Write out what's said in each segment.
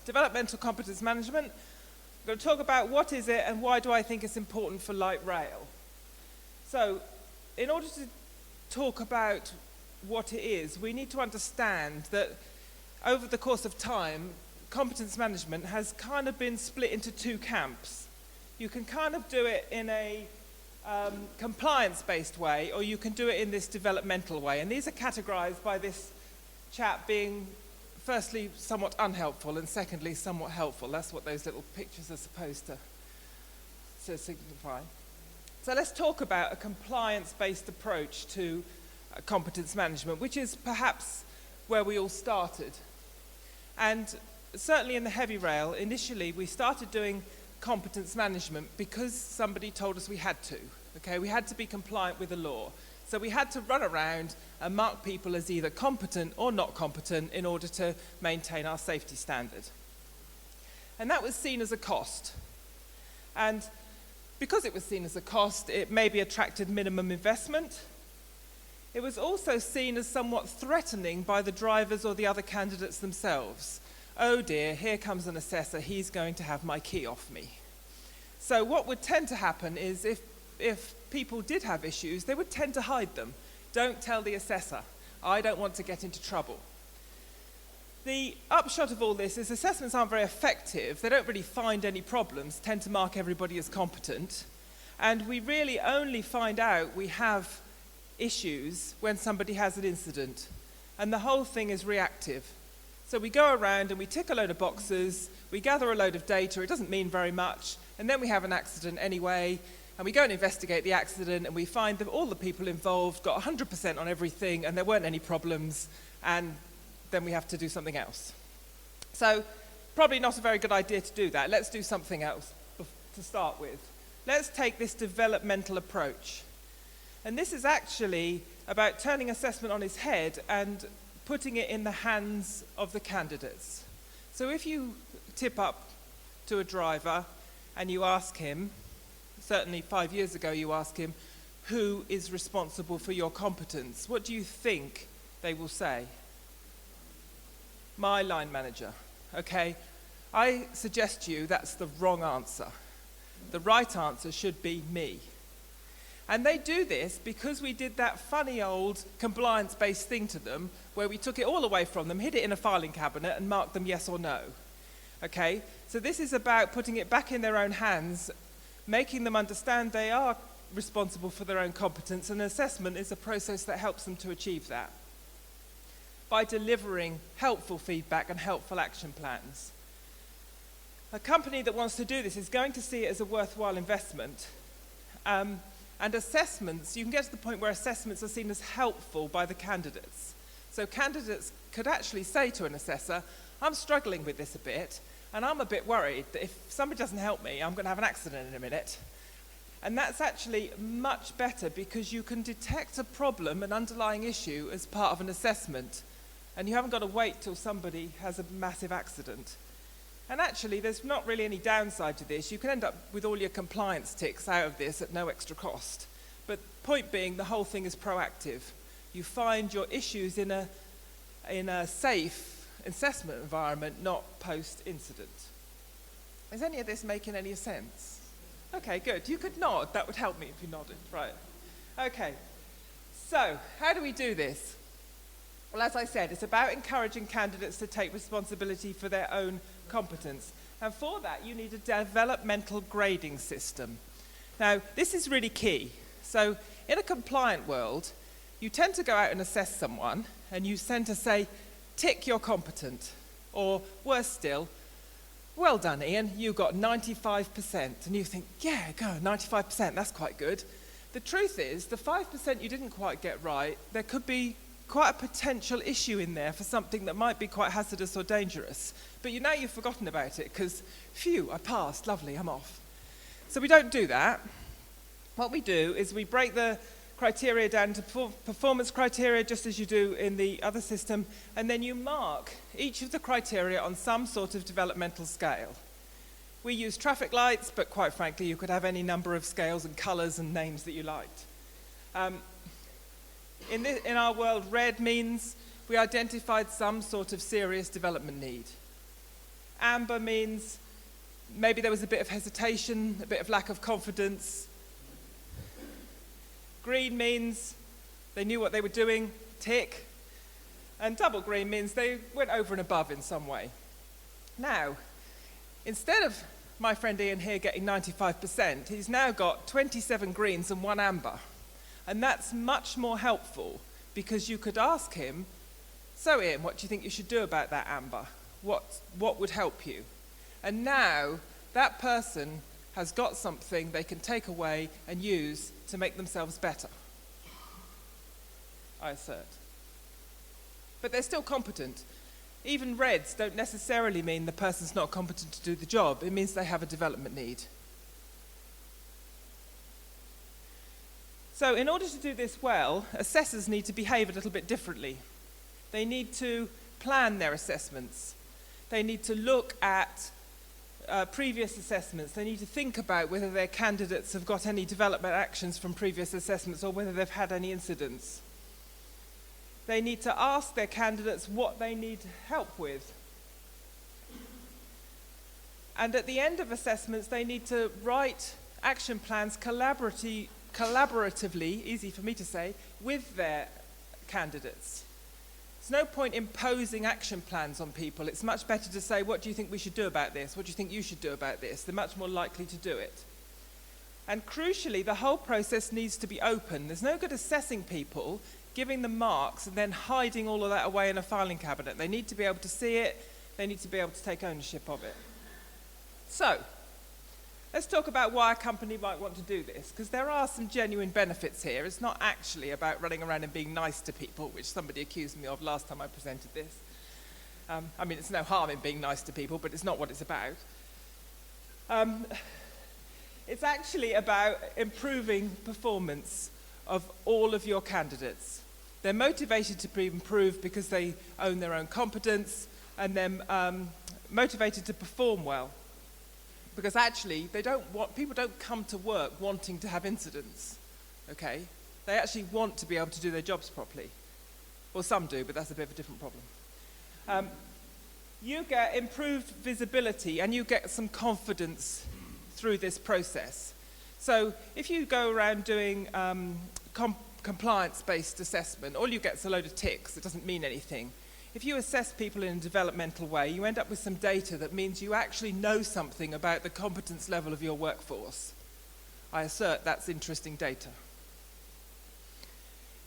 developmental competence management. I'm going to talk about what is it and why do I think it's important for light rail. So, in order to talk about what it is, we need to understand that over the course of time, competence management has kind of been split into two camps. You can kind of do it in a compliance-based way, or you can do it in this developmental way. And these are categorized by this chap being, firstly, somewhat unhelpful, and secondly, somewhat helpful. That's what those little pictures are supposed to signify. So let's talk about a compliance-based approach to competence management, which is perhaps where we all started. And certainly in the heavy rail, initially we started doing competence management because somebody told us we had to. Okay, we had to be compliant with the law. So we had to run around and mark people as either competent or not competent in order to maintain our safety standard. And that was seen as a cost. And because it was seen as a cost, it maybe attracted minimum investment. It was also seen as somewhat threatening by the drivers or the other candidates themselves. Oh dear, here comes an assessor, he's going to have my key off me. So what would tend to happen is if people did have issues, they would tend to hide them. Don't tell the assessor. I don't want to get into trouble. The upshot of all this is assessments aren't very effective. They don't really find any problems, tend to mark everybody as competent. And we really only find out we have issues when somebody has an incident. And the whole thing is reactive. So we go around and we tick a load of boxes, we gather a load of data, it doesn't mean very much, and then we have an accident anyway, and we go and investigate the accident, and we find that all the people involved got 100% on everything, and there weren't any problems, and then we have to do something else. So, probably not a very good idea to do that. Let's do something else to start with. Let's take this developmental approach. And this is actually about turning assessment on its head and putting it in the hands of the candidates. So if you tip up to a driver and you ask him, certainly 5 years ago you asked him, who is responsible for your competence? What do you think they will say? My line manager. Okay, I suggest to you that's the wrong answer. The right answer should be me. And they do this because we did that funny old compliance-based thing to them where we took it all away from them, hid it in a filing cabinet and marked them yes or no. Okay, so this is about putting it back in their own hands, making them understand they are responsible for their own competence, and assessment is a process that helps them to achieve that by delivering helpful feedback and helpful action plans. A company that wants to do this is going to see it as a worthwhile investment. And assessments, you can get to the point where assessments are seen as helpful by the candidates. So candidates could actually say to an assessor, I'm struggling with this a bit, and I'm a bit worried that if somebody doesn't help me, I'm going to have an accident in a minute. And that's actually much better because you can detect a problem, an underlying issue, as part of an assessment. And you haven't got to wait till somebody has a massive accident. And actually, there's not really any downside to this. You can end up with all your compliance ticks out of this at no extra cost. But point being, the whole thing is proactive. You find your issues in a safe assessment environment, not post-incident. Is any of this making any sense? Okay, good. You could nod. That would help me if you nodded. Right. Okay. So, how do we do this? Well, as I said, it's about encouraging candidates to take responsibility for their own competence. And for that, you need a developmental grading system. Now, this is really key. So, in a compliant world, you tend to go out and assess someone, and you tend to say, tick, you're competent. Or, worse still, well done, Ian, you got 95%. And you think, yeah, go, 95%, that's quite good. The truth is, the 5% you didn't quite get right, there could be quite a potential issue in there for something that might be quite hazardous or dangerous. But now you've forgotten about it because, phew, I passed, lovely, I'm off. So we don't do that. What we do is we break the criteria down to performance criteria, just as you do in the other system, and then you mark each of the criteria on some sort of developmental scale. We use traffic lights, but quite frankly, you could have any number of scales and colours and names that you liked. In our world, red means we identified some sort of serious development need. Amber means maybe there was a bit of hesitation, a bit of lack of confidence. Green means they knew what they were doing, tick. And double green means they went over and above in some way. Now, instead of my friend Ian here getting 95%, he's now got 27 greens and 1 amber. And that's much more helpful because you could ask him, so Ian, what do you think you should do about that amber? What would help you? And now that person has got something they can take away and use to make themselves better, I assert. But they're still competent. Even reds don't necessarily mean the person's not competent to do the job. It means they have a development need. So in order to do this well, assessors need to behave a little bit differently. They need to plan their assessments. They need to look at previous assessments. They need to think about whether their candidates have got any development actions from previous assessments or whether they've had any incidents. They need to ask their candidates what they need help with. And at the end of assessments, they need to write action plans collaboratively, easy for me to say, with their candidates. There's no point imposing action plans on people. It's much better to say, what do you think we should do about this? What do you think you should do about this? They're much more likely to do it. And crucially, the whole process needs to be open. There's no good assessing people, giving them marks, and then hiding all of that away in a filing cabinet. They need to be able to see it. They need to be able to take ownership of it. So, let's talk about why a company might want to do this, because there are some genuine benefits here. It's not actually about running around and being nice to people, which somebody accused me of last time I presented this. I mean, it's no harm in being nice to people, but it's not what it's about. It's actually about improving performance of all of your candidates. They're motivated to improve because they own their own competence, and they're motivated to perform well. Because actually, people don't come to work wanting to have incidents, okay? They actually want to be able to do their jobs properly. Well, some do, but that's a bit of a different problem. You get improved visibility and you get some confidence through this process. So if you go around doing compliance-based assessment, all you get is a load of ticks. It doesn't mean anything. If you assess people in a developmental way, you end up with some data that means you actually know something about the competence level of your workforce. I assert that's interesting data.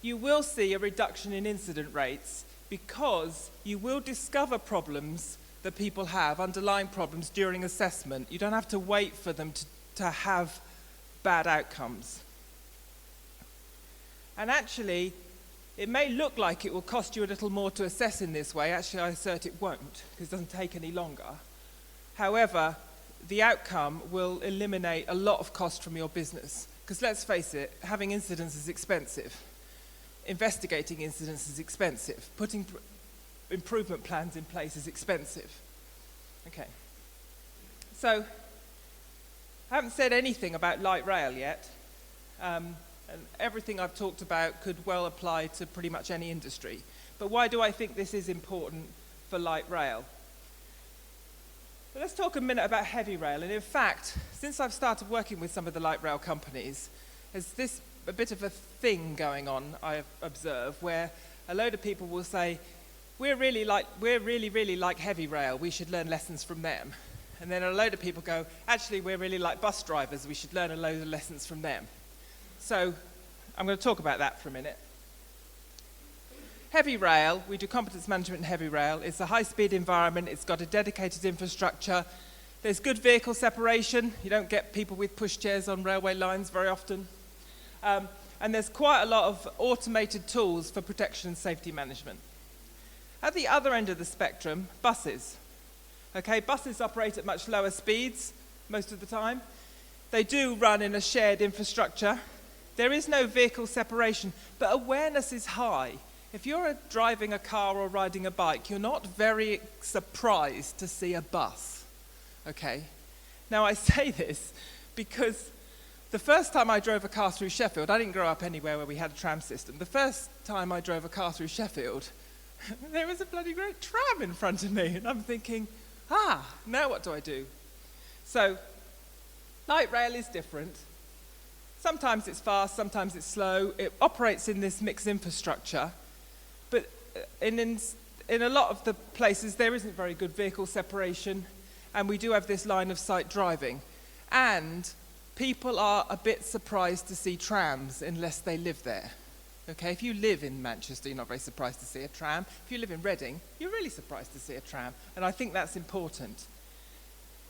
You will see a reduction in incident rates because you will discover problems that people have, underlying problems during assessment. You don't have to wait for them to have bad outcomes. And actually, it may look like it will cost you a little more to assess in this way. Actually, I assert it won't, because it doesn't take any longer. However, the outcome will eliminate a lot of cost from your business. Because let's face it, having incidents is expensive. Investigating incidents is expensive. Putting improvement plans in place is expensive. Okay. So, I haven't said anything about light rail yet. And everything I've talked about could well apply to pretty much any industry. But why do I think this is important for light rail? Well, let's talk a minute about heavy rail. And in fact, since I've started working with some of the light rail companies, there's this a bit of a thing going on, I observe, where a load of people will say, we're really like heavy rail, we should learn lessons from them. And then a load of people go, actually, we're really like bus drivers, we should learn a load of lessons from them. So I'm going to talk about that for a minute. Heavy rail, we do competence management in heavy rail. It's a high-speed environment. It's got a dedicated infrastructure. There's good vehicle separation. You don't get people with pushchairs on railway lines very often. And there's quite a lot of automated tools for protection and safety management. At the other end of the spectrum, buses. Okay, buses operate at much lower speeds most of the time. They do run in a shared infrastructure. There is no vehicle separation, but awareness is high. If you're driving a car or riding a bike, you're not very surprised to see a bus, okay? Now, I say this because the first time I drove a car through Sheffield, I didn't grow up anywhere where we had a tram system. The first time I drove a car through Sheffield, there was a bloody great tram in front of me, and I'm thinking, Now what do I do? So, light rail is different. Sometimes it's fast, sometimes it's slow. It operates in this mixed infrastructure, but in a lot of the places there isn't very good vehicle separation, and we do have this line of sight driving. And people are a bit surprised to see trams unless they live there. Okay, if you live in Manchester, you're not very surprised to see a tram. If you live in Reading, you're really surprised to see a tram, and I think that's important.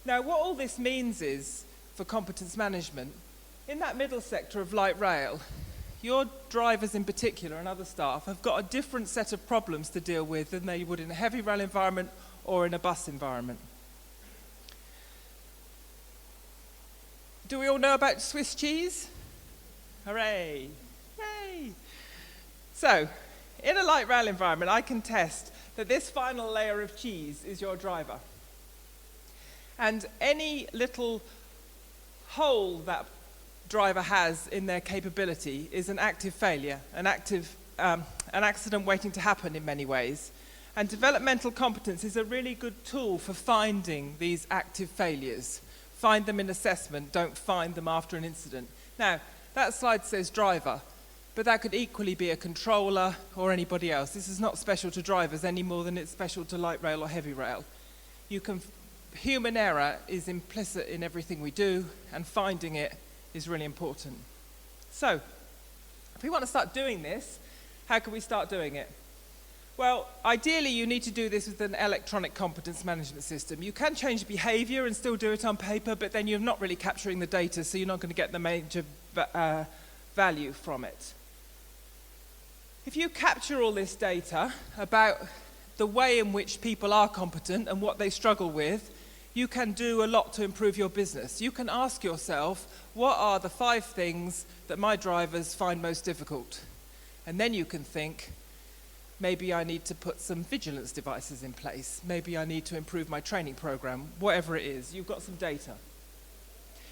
Now, what all this means is, for competence management, in that middle sector of light rail, your drivers in particular and other staff have got a different set of problems to deal with than they would in a heavy rail environment or in a bus environment. Do we all know about Swiss cheese? Hooray! Yay! So, in a light rail environment, I can test that this final layer of cheese is your driver. And any little hole that driver has in their capability is an active failure, an accident waiting to happen in many ways. And developmental competence is a really good tool for finding these active failures. Find them in assessment, don't find them after an incident. Now, that slide says driver, but that could equally be a controller or anybody else. This is not special to drivers any more than it's special to light rail or heavy rail. Human error is implicit in everything we do, and finding it is really important. So, if we want to start doing this, how can we start doing it? Well, ideally you need to do this with an electronic competence management system. You can change behavior and still do it on paper, but then you're not really capturing the data, so you're not going to get the major value from it. If you capture all this data about the way in which people are competent and what they struggle with, you can do a lot to improve your business. You can ask yourself, what are the 5 things that my drivers find most difficult? And then you can think, maybe I need to put some vigilance devices in place. Maybe I need to improve my training program, whatever it is. You've got some data.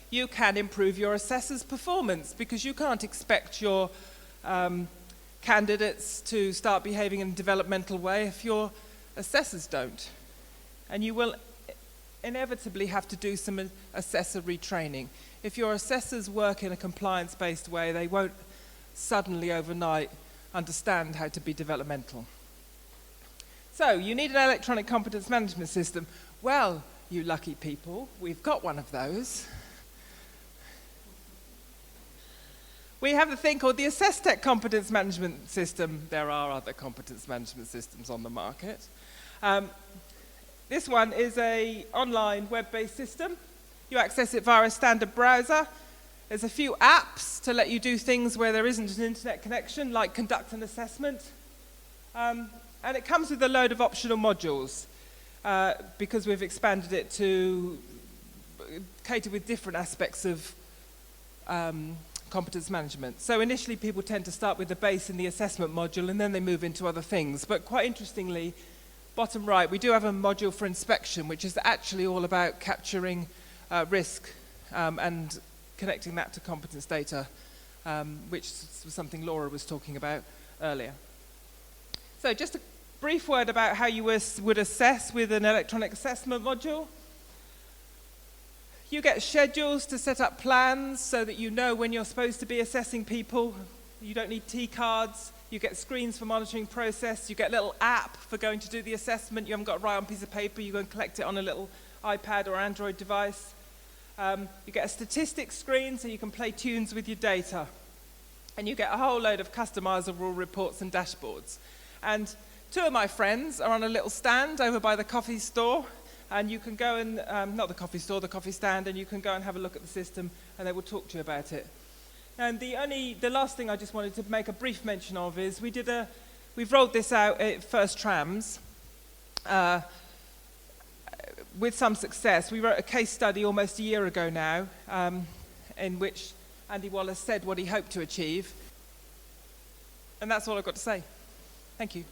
You can improve your assessor's performance, because you can't expect your candidates to start behaving in a developmental way if your assessors don't. And you will inevitably have to do some assessor retraining. If your assessors work in a compliance-based way, they won't suddenly overnight understand how to be developmental. So, you need an electronic competence management system. Well, you lucky people, we've got one of those. We have a thing called the AssessTech competence management system. There are other competence management systems on the market. This one is an online web-based system. You access it via a standard browser. There's a few apps to let you do things where there isn't an internet connection, like conduct an assessment. And it comes with a load of optional modules because we've expanded it to cater with different aspects of competence management. So initially people tend to start with the base in the assessment module, and then they move into other things. But quite interestingly, bottom right, we do have a module for inspection, which is actually all about capturing risk and connecting that to competence data, which was something Laura was talking about earlier. So just a brief word about how you would assess with an electronic assessment module. You get schedules to set up plans so that you know when you're supposed to be assessing people. You don't need T-cards. You get screens for monitoring process. You get a little app for going to do the assessment. You haven't got to write on a piece of paper. You go and collect it on a little iPad or Android device. You get a statistics screen so you can play tunes with your data. And you get a whole load of customizable reports and dashboards. And 2 of my friends are on a little stand over by the coffee store. And you can go and, not the coffee store, the coffee stand, and you can go and have a look at the system, and they will talk to you about it. And the last thing I just wanted to make a brief mention of is we've rolled this out at First Trams with some success. We wrote a case study almost a year ago now, in which Andy Wallace said what he hoped to achieve. And that's all I've got to say. Thank you.